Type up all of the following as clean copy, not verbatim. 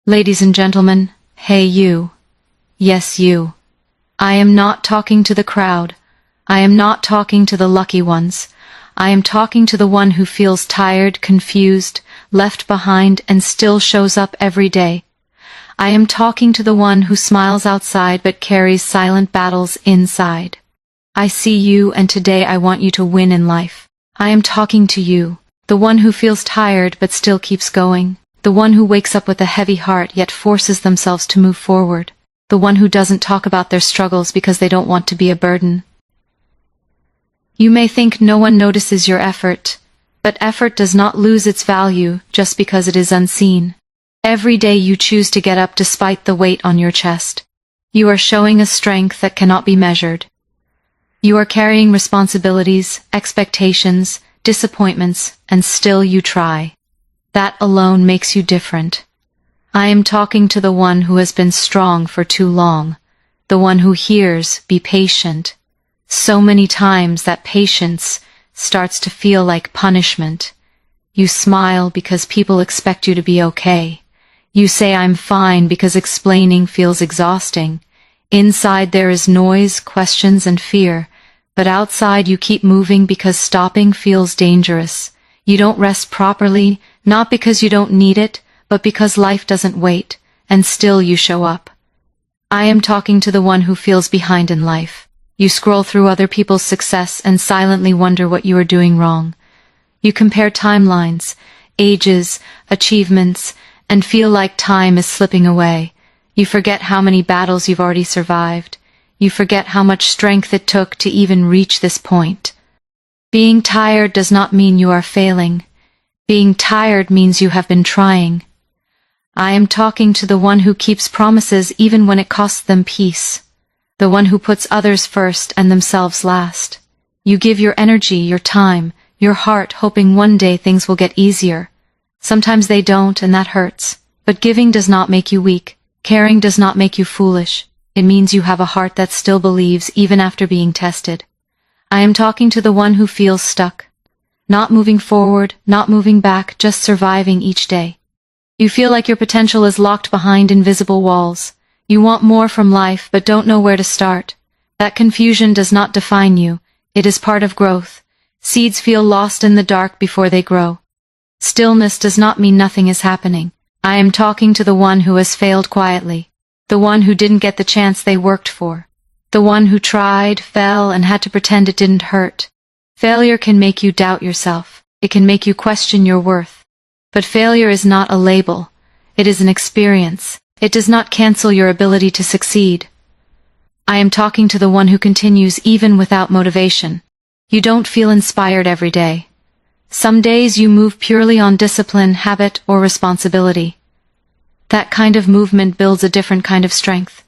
Ladies and gentlemen, hey you. Yes, you. I am not talking to the crowd. I am not talking to the lucky ones. I am talking to the one who feels tired, confused, left behind, and still shows up every day. I am talking to the one who smiles outside but carries silent battles inside. I see you, and today I want you to win in life. I am talking to you, the one who feels tired but still keeps going, the one who wakes up with a heavy heart yet forces themselves to move forward, the one who doesn't talk about their struggles because they don't want to be a burden. You may think no one notices your effort, but effort does not lose its value just because it is unseen. Every day you choose to get up despite the weight on your chest. You are showing a strength that cannot be measured. You are carrying responsibilities, expectations, disappointments, and still you try. That alone makes you different. I am talking to the one who has been strong for too long, the one who hears, be patient. So many times that patience starts to feel like punishment. You smile because people expect you to be okay. You say I'm fine because explaining feels exhausting. Inside there is noise, questions, and fear, but outside you keep moving because stopping feels dangerous. You don't rest properly, not because you don't need it, but because life doesn't wait, and still you show up. I am talking to the one who feels behind in life. You scroll through other people's success and silently wonder what you are doing wrong. You compare timelines, ages, achievements, and feel like time is slipping away. You forget how many battles you've already survived. You forget how much strength it took to even reach this point. Being tired does not mean you are failing. Being tired means you have been trying. I am talking to the one who keeps promises even when it costs them peace. The one who puts others first and themselves last. You give your energy, your time, your heart, hoping one day things will get easier. Sometimes they don't, and that hurts. But giving does not make you weak. Caring does not make you foolish. It means you have a heart that still believes even after being tested. I am talking to the one who feels stuck. Not moving forward, not moving back, just surviving each day. You feel like your potential is locked behind invisible walls. You want more from life but don't know where to start. That confusion does not define you. It is part of growth. Seeds feel lost in the dark before they grow. Stillness does not mean nothing is happening. I am talking to the one who has failed quietly. The one who didn't get the chance they worked for. The one who tried, fell, and had to pretend it didn't hurt. Failure can make you doubt yourself. It can make you question your worth. But failure is not a label. It is an experience. It does not cancel your ability to succeed. I am talking to the one who continues even without motivation. You don't feel inspired every day. Some days you move purely on discipline, habit, or responsibility. That kind of movement builds a different kind of strength.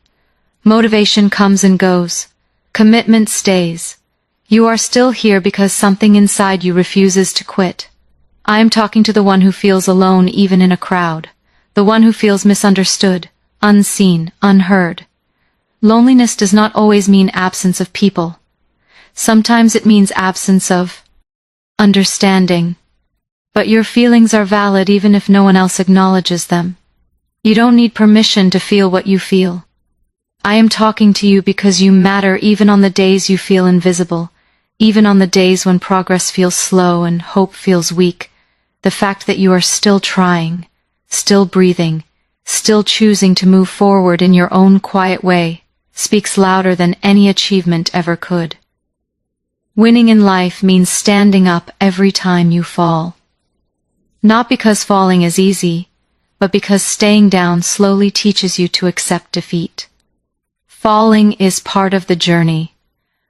Motivation comes and goes. Commitment stays. You are still here because something inside you refuses to quit. I am talking to the one who feels alone even in a crowd. The one who feels misunderstood, unseen, unheard. Loneliness does not always mean absence of people. Sometimes it means absence of understanding. But your feelings are valid even if no one else acknowledges them. You don't need permission to feel what you feel. I am talking to you because you matter even on the days you feel invisible, even on the days when progress feels slow and hope feels weak. The fact that you are still trying, still breathing, still choosing to move forward in your own quiet way, speaks louder than any achievement ever could. Winning in life means standing up every time you fall. Not because falling is easy, but because staying down slowly teaches you to accept defeat. Falling is part of the journey,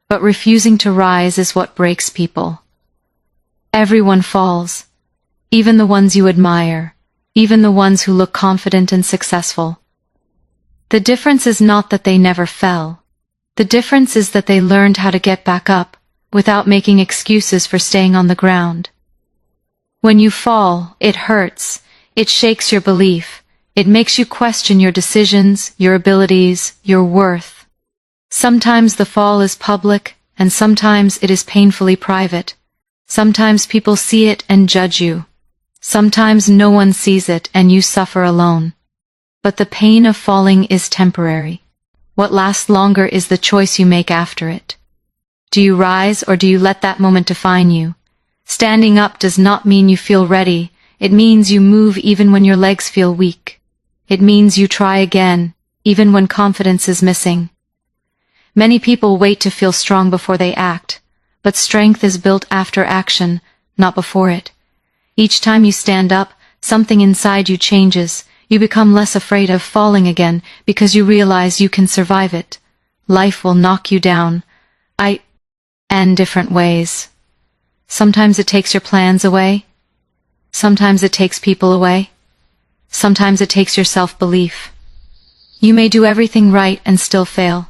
but refusing to rise is what breaks people. Everyone falls, even the ones you admire, even the ones who look confident and successful. The difference is not that they never fell. The difference is that they learned how to get back up, without making excuses for staying on the ground. When you fall, it hurts. It shakes your belief. It makes you question your decisions, your abilities, your worth. Sometimes the fall is public, and sometimes it is painfully private. Sometimes people see it and judge you. Sometimes no one sees it and you suffer alone. But the pain of falling is temporary. What lasts longer is the choice you make after it. Do you rise or do you let that moment define you? Standing up does not mean you feel ready. It means you move even when your legs feel weak. It means you try again, even when confidence is missing. Many people wait to feel strong before they act, but strength is built after action, not before it. Each time you stand up, something inside you changes. You become less afraid of falling again because you realize you can survive it. Life will knock you down. In different ways. Sometimes it takes your plans away. Sometimes it takes people away. Sometimes it takes your self-belief. You may do everything right and still fail.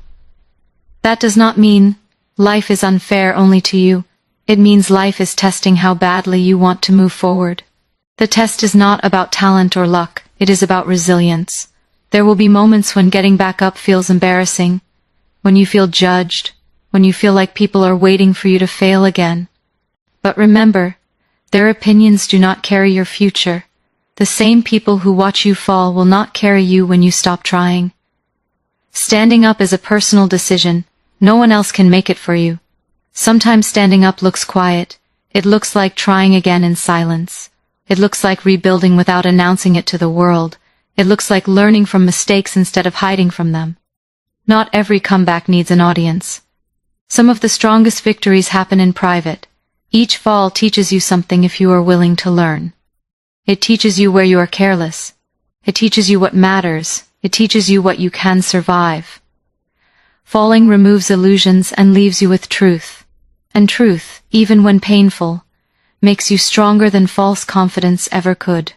That does not mean life is unfair only to you. It means life is testing how badly you want to move forward. The test is not about talent or luck. It is about resilience. There will be moments when getting back up feels embarrassing, when you feel judged, when you feel like people are waiting for you to fail again. But remember, their opinions do not carry your future. The same people who watch you fall will not carry you when you stop trying. Standing up is a personal decision. No one else can make it for you. Sometimes standing up looks quiet. It looks like trying again in silence. It looks like rebuilding without announcing it to the world. It looks like learning from mistakes instead of hiding from them. Not every comeback needs an audience. Some of the strongest victories happen in private. Each fall teaches you something if you are willing to learn. It teaches you where you are careless. It teaches you what matters. It teaches you what you can survive. Falling removes illusions and leaves you with truth. And truth, even when painful, makes you stronger than false confidence ever could.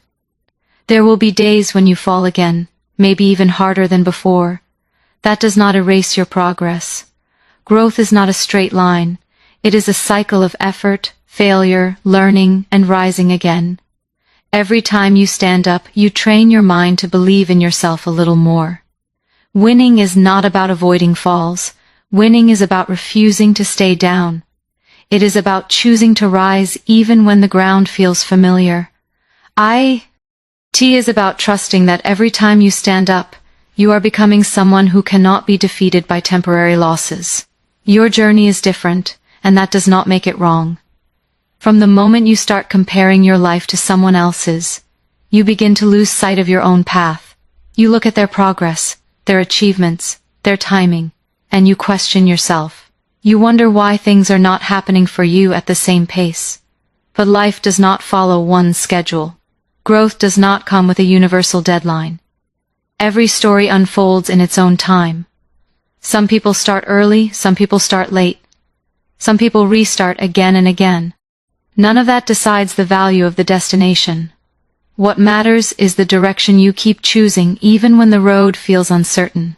There will be days when you fall again, maybe even harder than before. That does not erase your progress. Growth is not a straight line. It is a cycle of effort, failure, learning, and rising again. Every time you stand up, you train your mind to believe in yourself a little more. Winning is not about avoiding falls. Winning is about refusing to stay down. It is about choosing to rise even when the ground feels familiar. It is about trusting that every time you stand up, you are becoming someone who cannot be defeated by temporary losses. Your journey is different, and that does not make it wrong. From the moment you start comparing your life to someone else's, you begin to lose sight of your own path. You look at their progress, their achievements, their timing, and you question yourself. You wonder why things are not happening for you at the same pace. But life does not follow one schedule. Growth does not come with a universal deadline. Every story unfolds in its own time. Some people start early, some people start late. Some people restart again and again. None of that decides the value of the destination. What matters is the direction you keep choosing even when the road feels uncertain.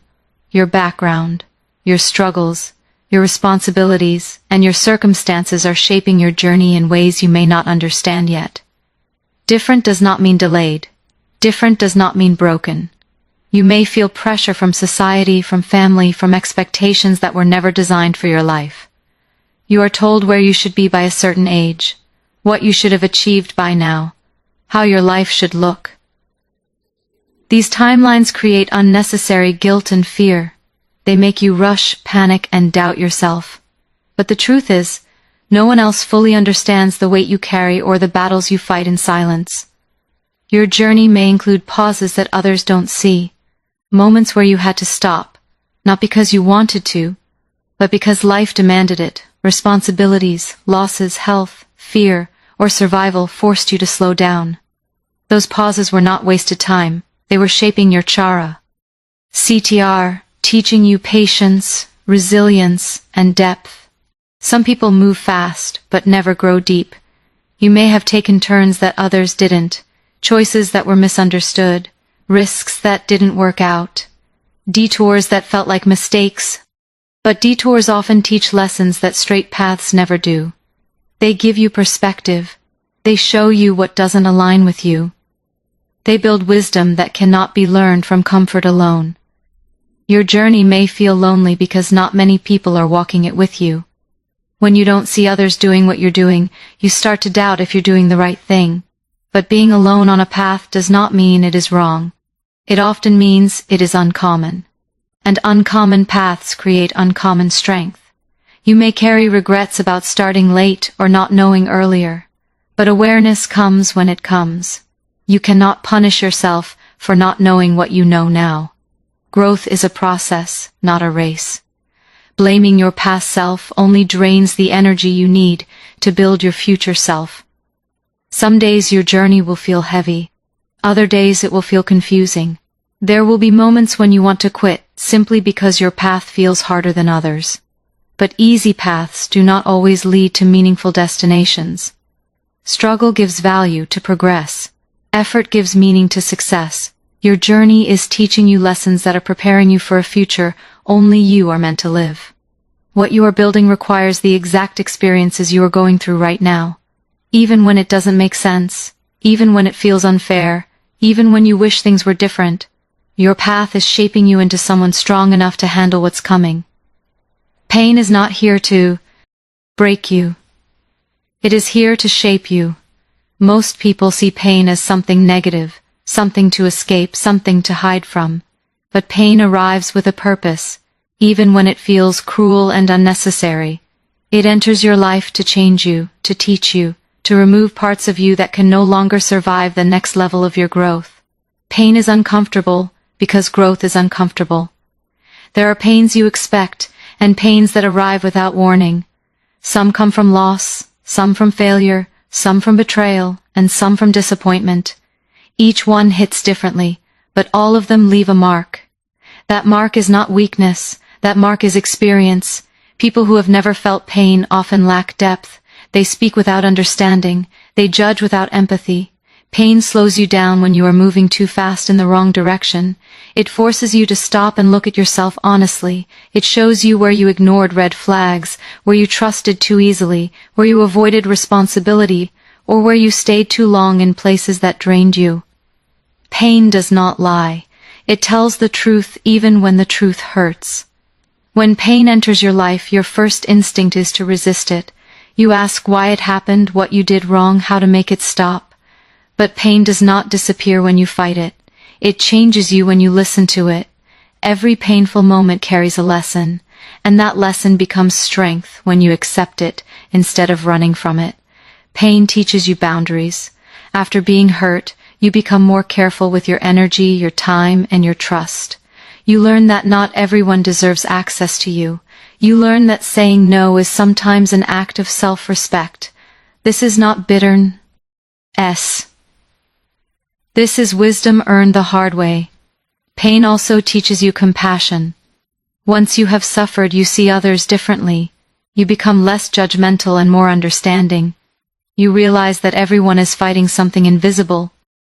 Your background, your struggles, your responsibilities, and your circumstances are shaping your journey in ways you may not understand yet. Different does not mean delayed. Different does not mean broken. You may feel pressure from society, from family, from expectations that were never designed for your life. You are told where you should be by a certain age, what you should have achieved by now, how your life should look. These timelines create unnecessary guilt and fear. They make you rush, panic, and doubt yourself. But the truth is, no one else fully understands the weight you carry or the battles you fight in silence. Your journey may include pauses that others don't see, moments where you had to stop, not because you wanted to, but because life demanded it. Responsibilities, losses, health, fear, or survival forced you to slow down. Those pauses were not wasted time. They were shaping your chara. CTR, teaching you patience, resilience, and depth. Some people move fast, but never grow deep. You may have taken turns that others didn't, choices that were misunderstood, risks that didn't work out, detours that felt like mistakes. But detours often teach lessons that straight paths never do. They give you perspective. They show you what doesn't align with you. They build wisdom that cannot be learned from comfort alone. Your journey may feel lonely because not many people are walking it with you. When you don't see others doing what you're doing, you start to doubt if you're doing the right thing. But being alone on a path does not mean it is wrong. It often means it is uncommon. And uncommon paths create uncommon strength. You may carry regrets about starting late or not knowing earlier, but awareness comes when it comes. You cannot punish yourself for not knowing what you know now. Growth is a process, not a race. Blaming your past self only drains the energy you need to build your future self. Some days your journey will feel heavy. Other days it will feel confusing. There will be moments when you want to quit simply because your path feels harder than others. But easy paths do not always lead to meaningful destinations. Struggle gives value to progress. Effort gives meaning to success. Your journey is teaching you lessons that are preparing you for a future only you are meant to live. What you are building requires the exact experiences you are going through right now. Even when it doesn't make sense, even when it feels unfair, even when you wish things were different, your path is shaping you into someone strong enough to handle what's coming. Pain is not here to break you. It is here to shape you. Most people see pain as something negative, something to escape, something to hide from. But pain arrives with a purpose, even when it feels cruel and unnecessary. It enters your life to change you, to teach you, to remove parts of you that can no longer survive the next level of your growth. Pain is uncomfortable because growth is uncomfortable. There are pains you expect, and pains that arrive without warning. Some come from loss, some from failure, some from betrayal, and some from disappointment. Each one hits differently, but all of them leave a mark. That mark is not weakness, that mark is experience. People who have never felt pain often lack depth. They speak without understanding, they judge without empathy. Pain slows you down when you are moving too fast in the wrong direction. It forces you to stop and look at yourself honestly. It shows you where you ignored red flags, where you trusted too easily, where you avoided responsibility, or where you stayed too long in places that drained you. Pain does not lie. It tells the truth even when the truth hurts. When pain enters your life, your first instinct is to resist it. You ask why it happened, what you did wrong, how to make it stop. But pain does not disappear when you fight it. It changes you when you listen to it. Every painful moment carries a lesson, and that lesson becomes strength when you accept it instead of running from it. Pain teaches you boundaries. After being hurt, you become more careful with your energy, your time, and your trust. You learn that not everyone deserves access to you. You learn that saying no is sometimes an act of self-respect. This is not bitterness. This is wisdom earned the hard way. Pain also teaches you compassion. Once you have suffered, you see others differently. You become less judgmental and more understanding. You realize that everyone is fighting something invisible.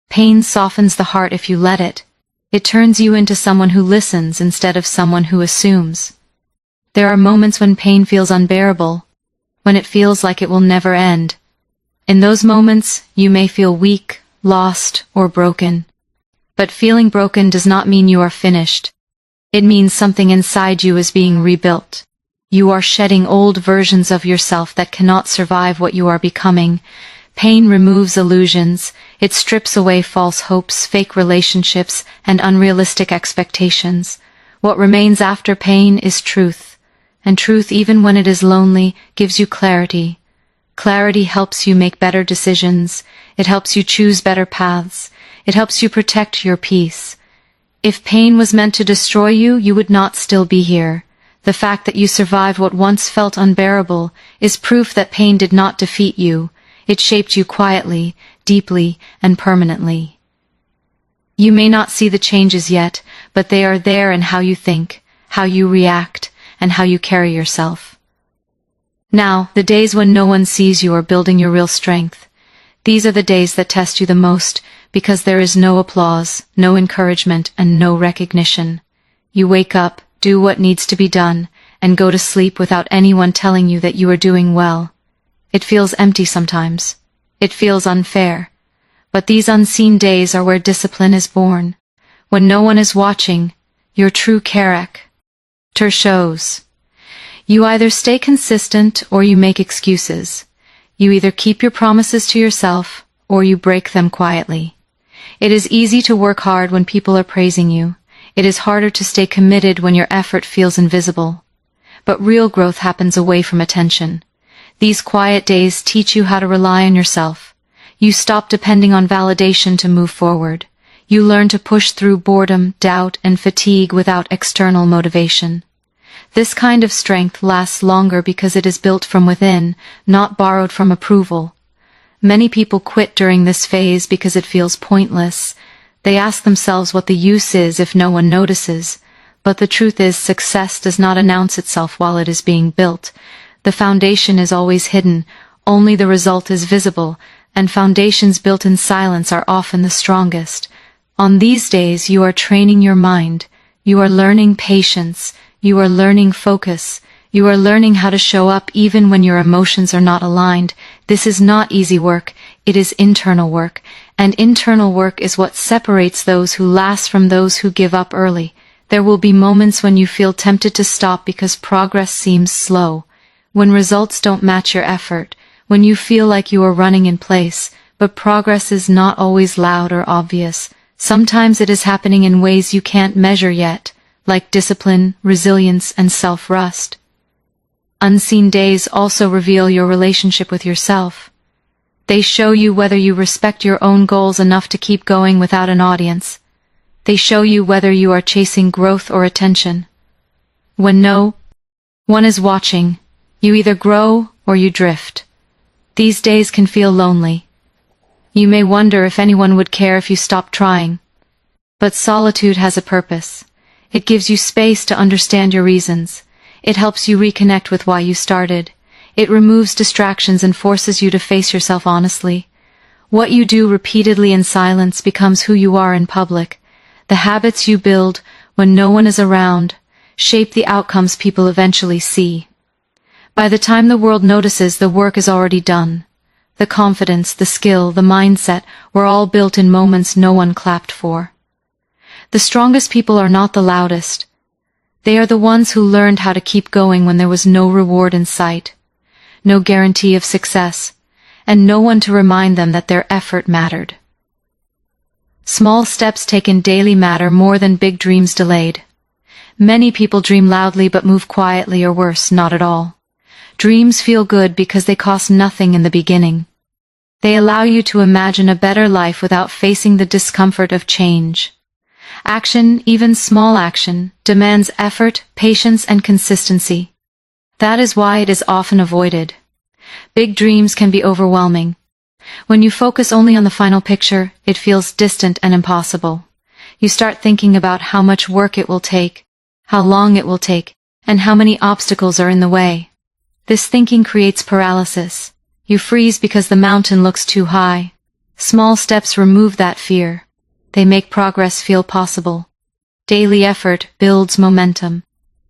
Pain softens the heart if you let it. It turns you into someone who listens instead of someone who assumes. There are moments when pain feels unbearable, when it feels like it will never end. In those moments, you may feel weak, lost, or broken. But feeling broken does not mean you are finished. It means something inside you is being rebuilt. You are shedding old versions of yourself that cannot survive what you are becoming. Pain removes illusions. It strips away false hopes, fake relationships, and unrealistic expectations. What remains after pain is truth. And truth, even when it is lonely, gives you clarity. Clarity helps you make better decisions. It helps you choose better paths. It helps you protect your peace. If pain was meant to destroy you, you would not still be here. The fact that you survived what once felt unbearable is proof that pain did not defeat you. It shaped you quietly, deeply, and permanently. You may not see the changes yet, but they are there in how you think, how you react, and how you carry yourself. Now, the days when no one sees you are building your real strength. These are the days that test you the most, because there is no applause, no encouragement, and no recognition. You wake up, do what needs to be done, and go to sleep without anyone telling you that you are doing well. It feels empty sometimes. It feels unfair. But these unseen days are where discipline is born. When no one is watching, your true character shows. You either stay consistent or you make excuses. You either keep your promises to yourself or you break them quietly. It is easy to work hard when people are praising you. It is harder to stay committed when your effort feels invisible. But real growth happens away from attention. These quiet days teach you how to rely on yourself. You stop depending on validation to move forward. You learn to push through boredom, doubt, and fatigue without external motivation. This kind of strength lasts longer because it is built from within, not borrowed from approval. Many people quit during this phase because it feels pointless. They ask themselves what the use is if no one notices. But the truth is, success does not announce itself while it is being built. The foundation is always hidden, only the result is visible, and foundations built in silence are often the strongest. On these days, you are training your mind. You are learning patience. You are learning focus. You are learning how to show up even when your emotions are not aligned. This is not easy work. It is internal work. And internal work is what separates those who last from those who give up early. There will be moments when you feel tempted to stop because progress seems slow. When results don't match your effort. When you feel like you are running in place. But progress is not always loud or obvious. Sometimes it is happening in ways you can't measure yet, like discipline, resilience, and self-trust. Unseen days also reveal your relationship with yourself. They show you whether you respect your own goals enough to keep going without an audience. They show you whether you are chasing growth or attention. When no one is watching, you either grow or you drift. These days can feel lonely. You may wonder if anyone would care if you stopped trying. But solitude has a purpose. It gives you space to understand your reasons. It helps you reconnect with why you started. It removes distractions and forces you to face yourself honestly. What you do repeatedly in silence becomes who you are in public. The habits you build when no one is around shape the outcomes people eventually see. By the time the world notices, the work is already done. The confidence, the skill, the mindset were all built in moments no one clapped for. The strongest people are not the loudest. They are the ones who learned how to keep going when there was no reward in sight, no guarantee of success, and no one to remind them that their effort mattered. Small steps taken daily matter more than big dreams delayed. Many people dream loudly but move quietly, or worse, not at all. Dreams feel good because they cost nothing in the beginning. They allow you to imagine a better life without facing the discomfort of change. Action, even small action, demands effort, patience, and consistency. That is why it is often avoided. Big dreams can be overwhelming. When you focus only on the final picture, it feels distant and impossible. You start thinking about how much work it will take, how long it will take, and how many obstacles are in the way. This thinking creates paralysis. You freeze because the mountain looks too high. Small steps remove that fear. They make progress feel possible. Daily effort builds momentum.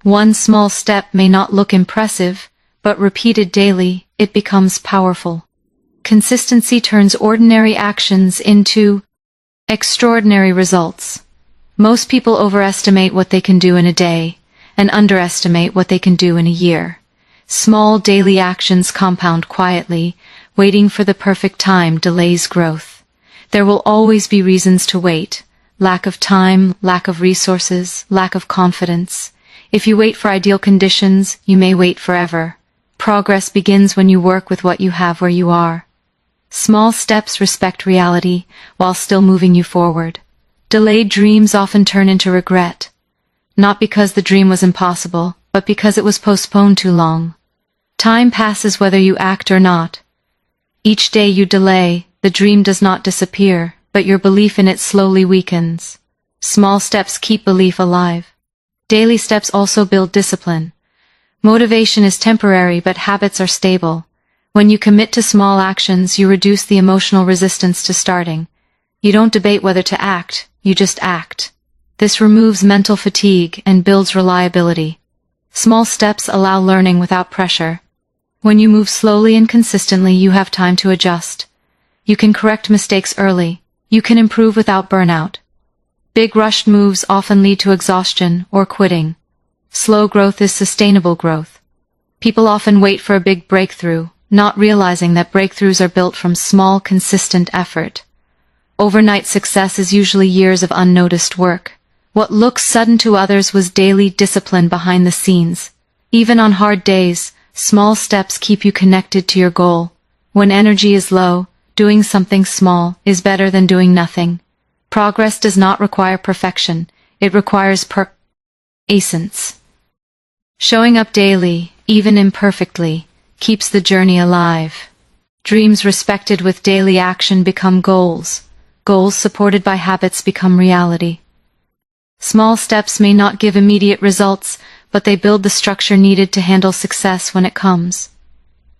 One small step may not look impressive, but repeated daily, it becomes powerful. Consistency turns ordinary actions into extraordinary results. Most people overestimate what they can do in a day, and underestimate what they can do in a year. Small daily actions compound quietly. Waiting for the perfect time delays growth. There will always be reasons to wait. Lack of time, lack of resources, lack of confidence. If you wait for ideal conditions, you may wait forever. Progress begins when you work with what you have where you are. Small steps respect reality, while still moving you forward. Delayed dreams often turn into regret. Not because the dream was impossible, but because it was postponed too long. Time passes whether you act or not. Each day you delay, the dream does not disappear, but your belief in it slowly weakens. Small steps keep belief alive. Daily steps also build discipline. Motivation is temporary, but habits are stable. When you commit to small actions, you reduce the emotional resistance to starting. You don't debate whether to act, you just act. This removes mental fatigue and builds reliability. Small steps allow learning without pressure. When you move slowly and consistently, you have time to adjust. You can correct mistakes early. You can improve without burnout. Big rushed moves often lead to exhaustion or quitting. Slow growth is sustainable growth. People often wait for a big breakthrough, not realizing that breakthroughs are built from small, consistent effort. Overnight success is usually years of unnoticed work. What looks sudden to others was daily discipline behind the scenes. Even on hard days, small steps keep you connected to your goal. When energy is low, doing something small is better than doing nothing. Progress does not require perfection, it requires essence. Showing up daily, even imperfectly, keeps the journey alive. Dreams respected with daily action become goals. Goals supported by habits become reality. Small steps may not give immediate results, but they build the structure needed to handle success when it comes.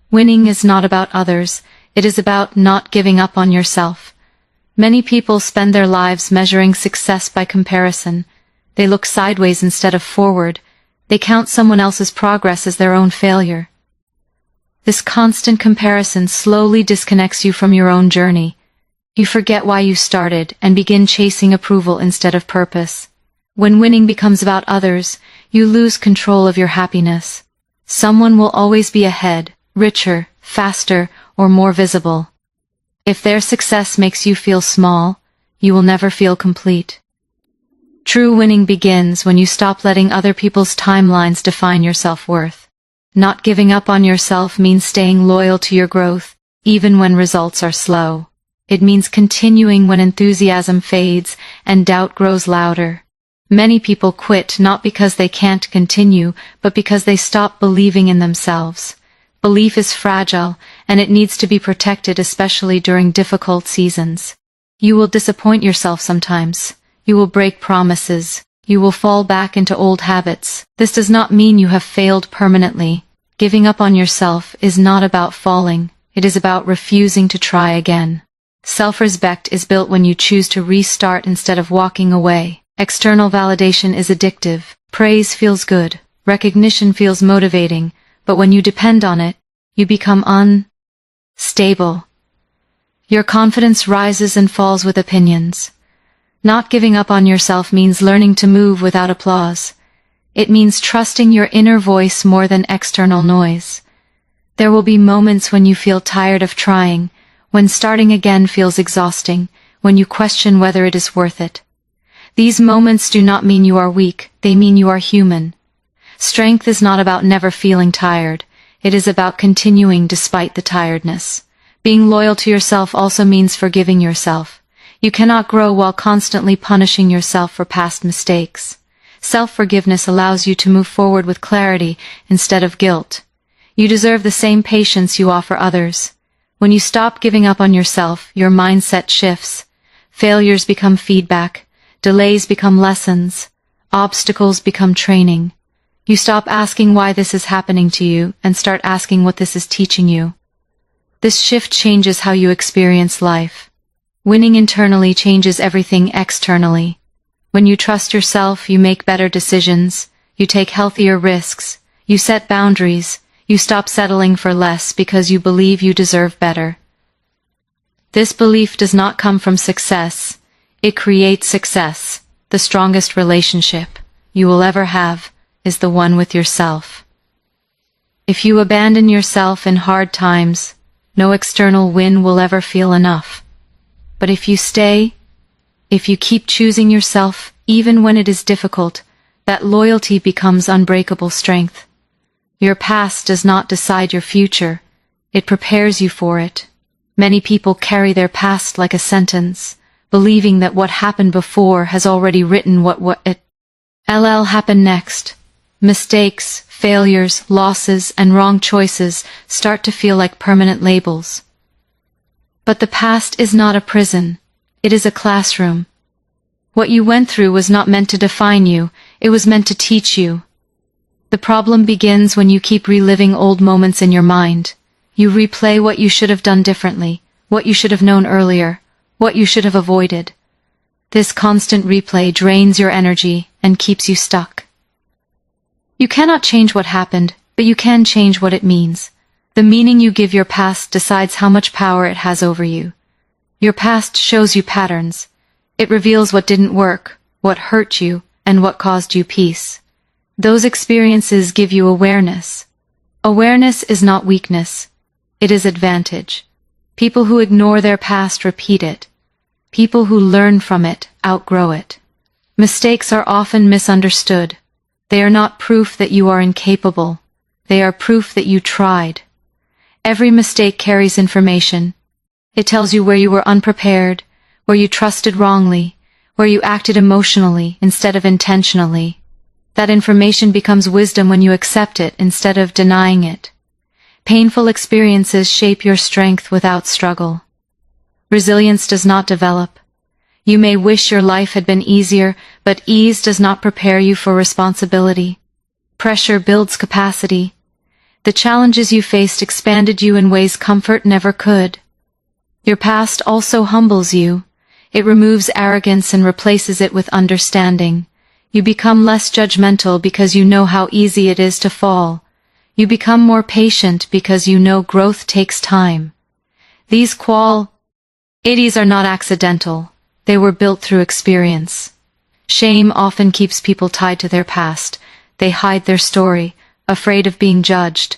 Winning is not about others, it is about not giving up on yourself. Many people spend their lives measuring success by comparison. They look sideways instead of forward. They count someone else's progress as their own failure. This constant comparison slowly disconnects you from your own journey. You forget why you started and begin chasing approval instead of purpose. When winning becomes about others, you lose control of your happiness. Someone will always be ahead, richer, faster, or more visible. If their success makes you feel small, you will never feel complete. True winning begins when you stop letting other people's timelines define your self-worth. Not giving up on yourself means staying loyal to your growth, even when results are slow. It means continuing when enthusiasm fades and doubt grows louder. Many people quit not because they can't continue, but because they stop believing in themselves. Belief is fragile, and it needs to be protected, especially during difficult seasons. You will disappoint yourself sometimes. You will break promises. You will fall back into old habits. This does not mean you have failed permanently. Giving up on yourself is not about falling. It is about refusing to try again. Self-respect is built when you choose to restart instead of walking away. External validation is addictive. Praise feels good. Recognition feels motivating. But when you depend on it, you become unstable. Your confidence rises and falls with opinions. Not giving up on yourself means learning to move without applause. It means trusting your inner voice more than external noise. There will be moments when you feel tired of trying, when starting again feels exhausting, when you question whether it is worth it. These moments do not mean you are weak, they mean you are human. Strength is not about never feeling tired, it is about continuing despite the tiredness. Being loyal to yourself also means forgiving yourself. You cannot grow while constantly punishing yourself for past mistakes. Self-forgiveness allows you to move forward with clarity instead of guilt. You deserve the same patience you offer others. When you stop giving up on yourself, your mindset shifts. Failures become feedback. Delays become lessons. Obstacles become training. You stop asking why this is happening to you and start asking what this is teaching you. This shift changes how you experience life. Winning internally changes everything externally. When you trust yourself, you make better decisions, you take healthier risks, you set boundaries, you stop settling for less because you believe you deserve better. This belief does not come from success. It creates success. The strongest relationship you will ever have is the one with yourself. If you abandon yourself in hard times, no external win will ever feel enough. But if you stay, if you keep choosing yourself, even when it is difficult, that loyalty becomes unbreakable strength. Your past does not decide your future, it prepares you for it. Many people carry their past like a sentence, believing that what happened before has already written what will happen next. Mistakes, failures, losses, and wrong choices start to feel like permanent labels. But the past is not a prison, it is a classroom. What you went through was not meant to define you, it was meant to teach you. The problem begins when you keep reliving old moments in your mind. You replay what you should have done differently, what you should have known earlier, what you should have avoided. This constant replay drains your energy and keeps you stuck. You cannot change what happened, but you can change what it means. The meaning you give your past decides how much power it has over you. Your past shows you patterns. It reveals what didn't work, what hurt you, and what caused you peace. Those experiences give you awareness. Awareness is not weakness. It is advantage. People who ignore their past repeat it. People who learn from it outgrow it. Mistakes are often misunderstood. They are not proof that you are incapable. They are proof that you tried. Every mistake carries information. It tells you where you were unprepared, where you trusted wrongly, where you acted emotionally instead of intentionally. That information becomes wisdom when you accept it instead of denying it. Painful experiences shape your strength without struggle. Resilience does not develop. You may wish your life had been easier, but ease does not prepare you for responsibility. Pressure builds capacity. The challenges you faced expanded you in ways comfort never could. Your past also humbles you. It removes arrogance and replaces it with understanding. You become less judgmental because you know how easy it is to fall. You become more patient because you know growth takes time. These qualities are not accidental. They were built through experience. Shame often keeps people tied to their past. They hide their story, afraid of being judged.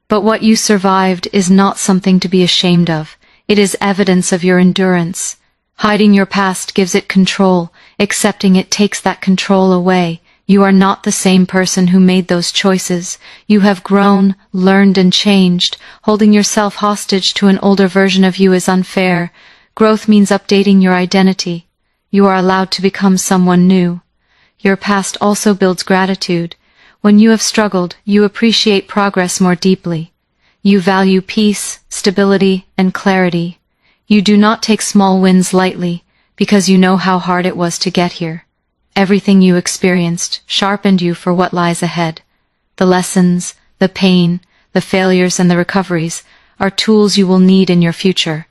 But what you survived is not something to be ashamed of. It is evidence of your endurance. Hiding your past gives it control. Accepting it takes that control away. You are not the same person who made those choices. You have grown, learned, and changed. Holding yourself hostage to an older version of you is unfair. Growth means updating your identity. You are allowed to become someone new. Your past also builds gratitude. When you have struggled, you appreciate progress more deeply. You value peace, stability, and clarity. You do not take small wins lightly, because you know how hard it was to get here. Everything you experienced sharpened you for what lies ahead. The lessons, the pain, the failures, and the recoveries are tools you will need in your future.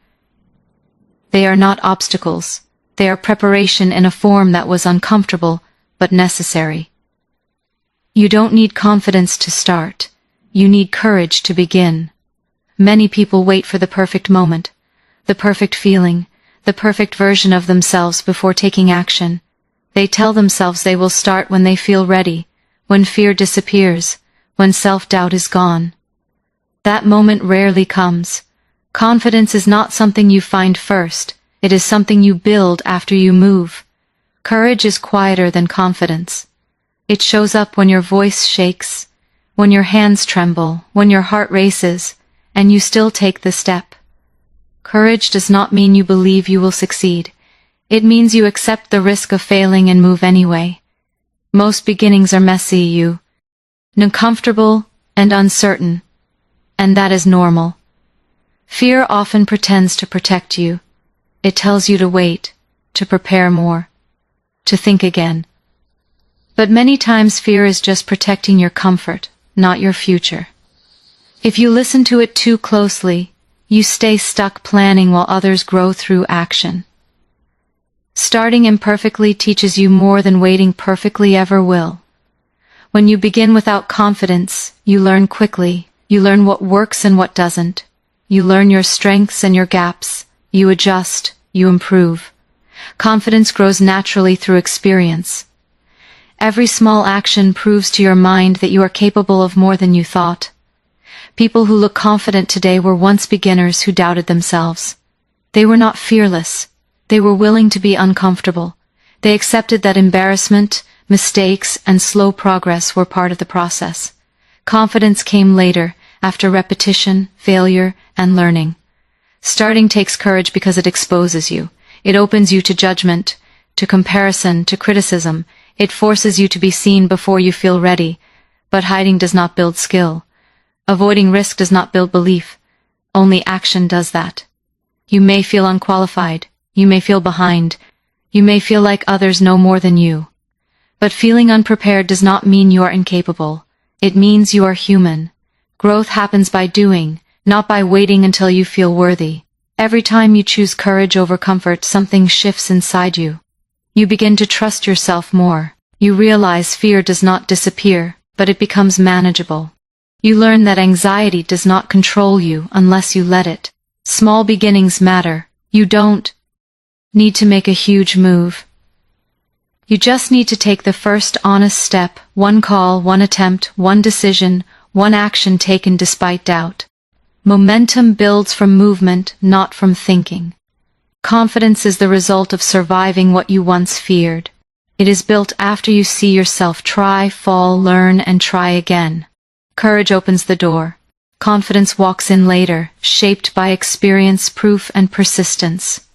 They are not obstacles. They are preparation in a form that was uncomfortable, but necessary. You don't need confidence to start. You need courage to begin. Many people wait for the perfect moment, the perfect feeling, the perfect version of themselves before taking action. They tell themselves they will start when they feel ready, when fear disappears, when self-doubt is gone. That moment rarely comes. Confidence is not something you find first. It is something you build after you move. Courage is quieter than confidence. It shows up when your voice shakes, when your hands tremble, when your heart races, and you still take the step. Courage does not mean you believe you will succeed. It means you accept the risk of failing and move anyway. Most beginnings are messy, uncomfortable and uncertain, and that is normal. Fear often pretends to protect you. It tells you to wait, to prepare more, to think again. But many times fear is just protecting your comfort, not your future. If you listen to it too closely, you stay stuck planning while others grow through action. Starting imperfectly teaches you more than waiting perfectly ever will. When you begin without confidence, you learn quickly. You learn what works and what doesn't. You learn your strengths and your gaps. You adjust. You improve. Confidence grows naturally through experience. Every small action proves to your mind that you are capable of more than you thought. People who look confident today were once beginners who doubted themselves. They were not fearless. They were willing to be uncomfortable. They accepted that embarrassment, mistakes, and slow progress were part of the process. Confidence came later, after repetition, failure, and learning. Starting takes courage because it exposes you. It opens you to judgment, to comparison, to criticism. It forces you to be seen before you feel ready. But hiding does not build skill. Avoiding risk does not build belief. Only action does that. You may feel unqualified. You may feel behind. You may feel like others know more than you. But feeling unprepared does not mean you are incapable. It means you are human. Growth happens by doing, not by waiting until you feel worthy. Every time you choose courage over comfort, something shifts inside you. You begin to trust yourself more. You realize fear does not disappear, but it becomes manageable. You learn that anxiety does not control you unless you let it. Small beginnings matter. You don't need to make a huge move. You just need to take the first honest step, one call, one attempt, one decision, one action taken despite doubt. Momentum builds from movement, not from thinking. Confidence is the result of surviving what you once feared. It is built after you see yourself try, fall, learn, and try again. Courage opens the door. Confidence walks in later, shaped by experience, proof, and persistence.